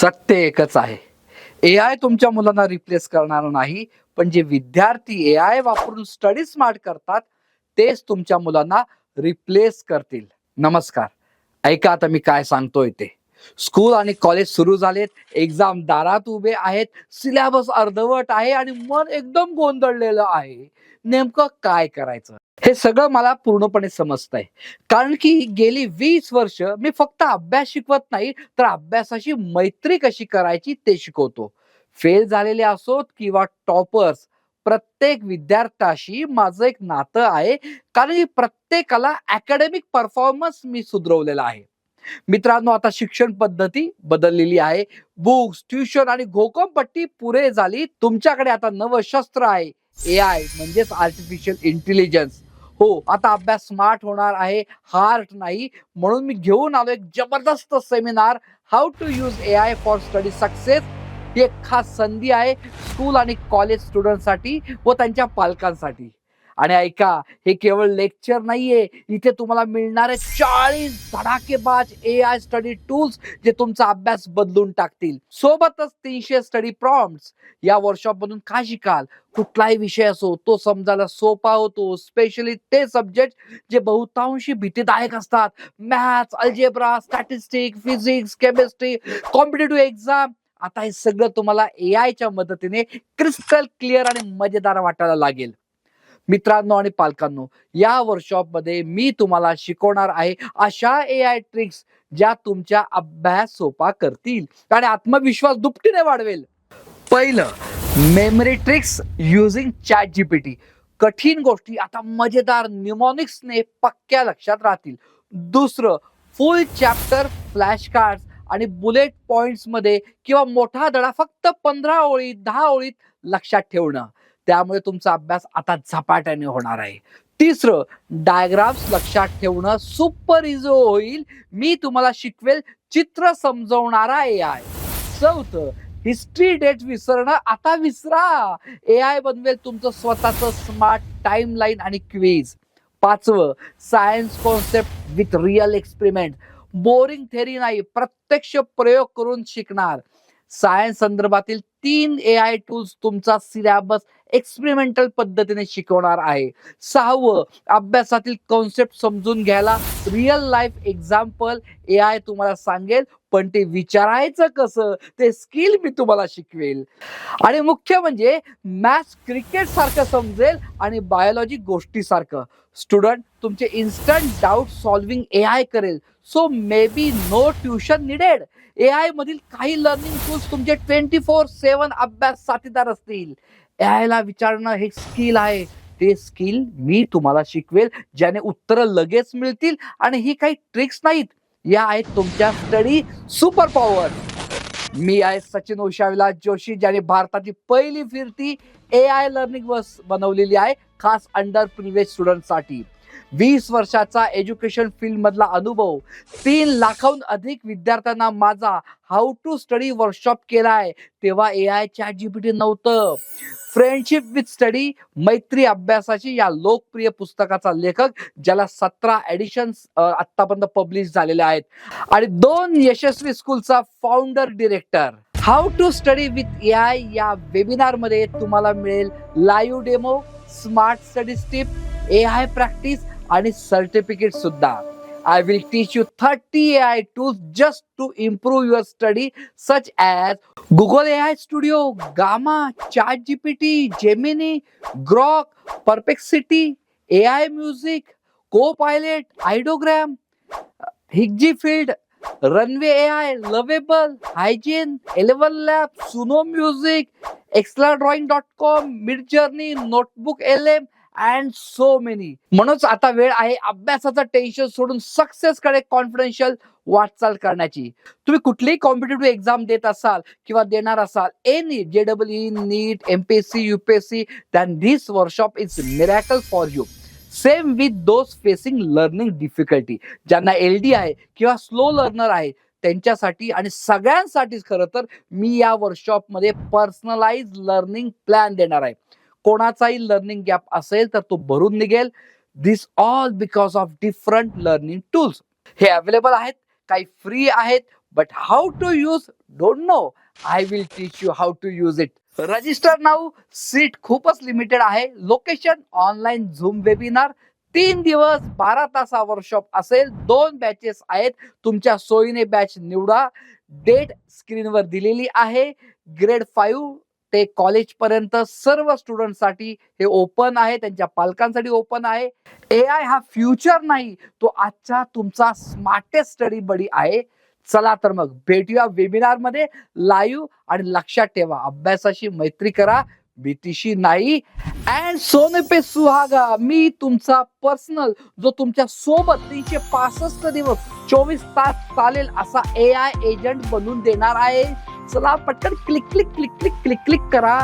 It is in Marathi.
सत्य एकच आहे. एआय तुमच्या मुलांना रिप्लेस करणार नाही, पण जे विद्यार्थी एआय वापरून स्टडी स्मार्ट करतात, तेच तुमच्या मुलांना रिप्लेस करतील. नमस्कार. ऐका आता मी काय सांगतोय ते. स्कूल आणि कॉलेज सुरू झालेत, एक्झाम दारात उभे आहेत, सिलेबस अर्धवट आहे आणि मन एकदम गोंधळलेलं आहे. नेमकं काय करायचं? हे सगळं मला पूर्णपणे समजतंय. कारण की गेली 20 वर्ष मी फक्त अभ्यास शिकवत नाही, तर अभ्यासाची मैत्री कशी करायची ते शिकवतो. फेल झालेले असोत किंवा टॉपर्स, प्रत्येक विद्यार्थ्याशी माझं एक नातं आहे. कारण की प्रत्येकाला अकॅडमिक परफॉर्मन्स मी सुधरवलेला आहे. मित्रांनो, आता शिक्षण पद्धती बदललेली आहे. बुक्स, ट्युशन आणि घोकमपट्टी पुरे झाली. तुमच्याकडे आता नवं शस्त्र आहे, एआय म्हणजेच आर्टिफिशियल इंटेलिजन्स. हो, आता अभ्यास स्मार्ट होणार आहे, हार्ड नाही. म्हणून मी घेऊन आलो एक जबरदस्त seminar, how to use AI for study success. ही एक खास संधी आहे स्कूल आणि कॉलेज स्टुडंटसाठी व त्यांच्या पालकांसाठी. आणि ऐका, हे केवळ लेक्चर नाहीये, इथे तुम्हाला मिळणारे 40 धडाकेबाज एआय स्टडी टूल्स जे तुमचा अभ्यास बदलून टाकतील. सोबतच 300 स्टडी प्रॉम्प्ट्स. या वर्कशॉप मधून काय शिकाल? कुठलाही विषय असो तो समजायला सोपा होतो, स्पेशली ते सब्जेक्ट जे बहुतांशी भीतीदायक असतात. Maths, algebra, statistic, physics, chemistry, competitive exam. आता हे सगळं तुम्हाला एआयच्या मदतीने क्रिस्टल क्लिअर आणि मजेदार वाटायला लागेल. मित्रांनो आणि पालकांनो, या वर्कशॉपमध्ये मी तुम्हाला शिकवणार आहे अशा एआय ट्रिक्स ज्या तुमच्या अभ्यास सोपा करतील आणि आत्मविश्वास दुपटीने वाढवेल. पहिलं, memory tricks using chat GPT. कठीण गोष्टी आता मजेदार न्यूमॉनिक्सने पक्क्या लक्षात राहतील. दुसरं, फुल चॅप्टर फ्लॅश कार्ड्स आणि बुलेट पॉइंट्स मध्ये किंवा मोठा धडा फक्त 15 ओळीत 10 ओळीत लक्षात ठेवणं. त्यामुळे तुमचा अभ्यास आता झपाट्याने होणार आहे. तिसरं, डायग्राम्स लक्षात ठेवणं सुपर इझी होईल. मी तुम्हाला शिकवेल चित्र समजवणारा एआय. चौथं, हिस्ट्री डेट विसरणं आता विसरा. एआय बनवेल तुमचं स्वतःचं स्मार्ट टाइमलाईन आणि क्विज. पाचवं, science concept with real experiment. Boring theory नाही, प्रत्यक्ष प्रयोग करून शिकणार. सायन्स संदर्भातील 3 एआय टूल्स तुमचा सिलेबस एक्सपेरिमेंटल पद्धतीने शिकवणार आहे. सहावं, अभ्यासातील कॉन्सेप्ट समजून घ्यायला रिअल लाईफ एक्झाम्पल एआय तुम्हाला सांगेल, पण ते विचारायचं कसं ते स्किल मी तुम्हाला शिकवेल. आणि मुख्य म्हणजे मॅथ्स क्रिकेट सारखं समजेल आणि बायोलॉजी गोष्टीसारखं. स्टुडंट तुमचे इन्स्टंट डाऊट सॉल्व्हिंग एआय करेल. So may be no tuition needed. AI मधील काही लर्निंग टूल्स तुमचे 24/7 अभ्यास साथीदार असतील. एआय ला विचारणं हे स्किल आहे. ते स्किल मी तुम्हाला शिकवेल, ज्याने उत्तरं लगेच मिळतील. आणि ही काही ट्रिक्स नाहीत, या आहेत तुमच्या स्टडी सुपर पॉवर. मी आहे सचिन उषाविलास जोशी, ज्याने भारताची पहिली फिरती एआय लर्निंग बस बनवलेली आहे, खास अंडर प्रिव्हिलेज स्टुडंटसाठी. 20 वर्षाचा एज्युकेशन फील्ड मधला अनुभव, 3 लाखाहून अधिक विद्यार्थ्यांना माझा हाऊ टू स्टडी वर्कशॉप केलाय. तेव्हा एआय चॅट जीपीटी नव्हतं. फ्रेंडशिप विथ स्टडी, मैत्री अभ्यासाची या लोकप्रिय पुस्तकाचा लेखक, ज्याला 17 एडिशन्स आतापर्यंत पब्लिश झालेले आहेत. आणि 2 यशस्वी स्कूलचा founder director. How to study with AI या वेबिनार मध्ये तुम्हाला मिळेल live demo, smart study tip, AI practice आणि सर्टिफिकेट सुद्धा. I will teach you 30 AI tools just to improve your study, such as Google AI Studio, Gamma, ChatGPT, Gemini, Grok, Perplexity, AI Music, Copilot, Ideogram, Higgyfield, Runway AI, Lovable, Hygiene, 11 Labs, Suno Music, extradrawing.com, Midjourney, Notebook LM and so many. म्हणूनच आता वेळ आहे अभ्यासाचं टेन्शन सोडून सक्सेस कडे कॉन्फिडेन्शियल वाटचाल करण्याची. तुम्ही कुठलीही कॉम्पिटेटिव्ह एक्झाम देत असाल किंवा देणार असाल, any JW, NEET, MPSC, UPSC, then this workshop is miracle for you. Same with those facing learning difficulty, ज्यांना एलडी आहे किंवा स्लो लर्नर आहे त्यांच्यासाठी आणि सगळ्यांसाठीच खरं तर मी या वर्कशॉपमध्ये पर्सनलाइज लर्निंग प्लॅन देणार आहे. कोणाचाही लर्निंग गॅप असेल तर तो भरून निघेल. This all because of different learning tools. हे अवेलेबल आहेत, काही फ्री आहेत, but how to use don't know. I will teach you how to use it. Register now. Seat खूपच लिमिटेड आहे. Location online zoom webinar. 3 दिवस 12 तासा वर्कशॉप असेल. 2 बॅचेस आहेत. तुमच्या सोयीने बॅच निवडा. डेट स्क्रीनवर दिलेली आहे. ग्रेड 5 ते कॉलेज पर्यंत सर्व स्टुडंटसाठी हे ओपन आहे. त्यांच्या पालकांसाठी ओपन आहे. AI हा फ्युचर नाही, तो आजचा तुमचा स्मार्टेस्ट स्टडी बडी आहे. चला तर मग भेटूया वेबिनार मध्ये लाईव्ह. आणि लक्षात ठेवा, अभ्यासाशी मैत्री करा, भीतीशी नाही. अँड सोने पे सुहागा, मी तुमचा पर्सनल, जो तुमच्या सोबत 365 दिवस 24 तास चालेल असा AI एजंट बनवून देणार आहे. चला पटकन click click click click click click करा.